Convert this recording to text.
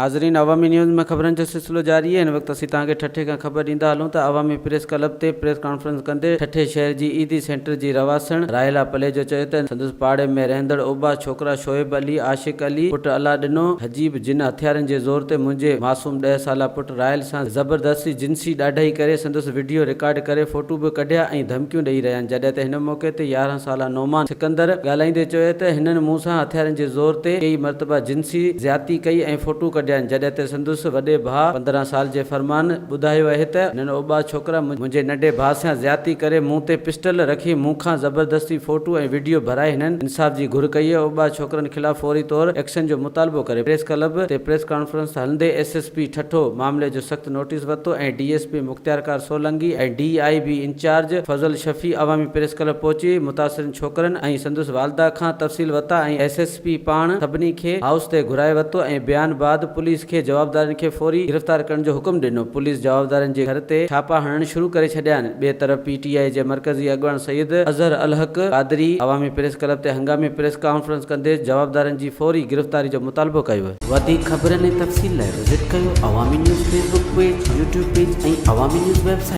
नाज़रीन, अवामी न्यूज़ में ख़बरनि जो सिलसिलो जारी है। इन वक्त असीं तव्हांखे ठठे खां ख़बर ॾींदा हलूं त अवामी प्रेस क्लब ते प्रेस कॉन्फ्रेंस कंदे ठठे शहर जी ईदी सेंटर जी रवासण राहिला पलेजो चयो त संदसि पाड़े में रहंदड़ ओबा छोकरा शोएब अली, आशिक अली पुट अला ॾिनो हजीब जिन हथियारनि जे ज़ोर ते मुंहिंजे मासूम 10 साला पुट रायल सां ज़बरदस्ती जिनसी ॾाढाई करे संदसि वीडियो रिकॉर्ड करे फोटो बि कढिया ऐं धमकियूं ॾेई रहिया आहिनि। जॾहिं त हिन मौक़े ते 11 साला नौमान सिकंदर ॻाल्हाईंदे चयो त हिननि मूं सां हथियारनि जे ज़ोर ते कई मरतबा जिनसी ज़्यादती कई ऐं फोटो कढिया आहिनि। जॾहिं त संदसि वॾे भाउ 15 साल जे फरमान ॿुधायो आहे त हिननि ओबा छोकरा मुंहिंजे नंढे भाउ सां ज़्यादती करे मूं ते पिस्टल रखी मूंखां ज़बरदस्ती फोटो ऐं वीडियो भराए हिननि इंसाफ़ जी घुर कई आहे। ओबा छोकरनि ख़िलाफ़ फौरी तौर एक्शन जो मुतालबो करे प्रेस क्लब ते प्रेस कॉन्फ्रेंस हलंदे एसएसपी ठठो मामले जो सख़्त नोटिस वरितो ऐं डीएसपी मुख्तियारकार सोलंगी ऐं डीआईबी इंचार्ज फज़ल शफ़ी अवामी प्रेस क्लब पहुची मुतासिर छोकरनि ऐं संदसि वालदा खां तफ़सील वरिता ऐं एसएसपी पाण सभिनी खे हाउस ते घुराए वरितो ऐं बयान बाद पुलिस खे जवाबदारनि खे फौरी गिरफ़्तार करण जो हुकुम ॾिनो। पुलिस जवाबदारनि जे घर ते छापा हणण शुरू करे छॾिया आहिनि। ॿिए तरफ़ पीटीआई जे मरकज़ी अॻवान सैयद अज़हर अल हक क़ादरी अवामी प्रेस क्लब ते हंगामी प्रेस कॉन्फ्रेंस कंदे जवाबदारनि जी फौरी गिरफ़्तारी जो मुतालबो कयो आहे। वधीक ख़बरनि ऐं तफ़सील लाइ विज़िट कयो अवामी news Facebook page, YouTube page ऐं अवामी न्यूज़ वेबसाइट।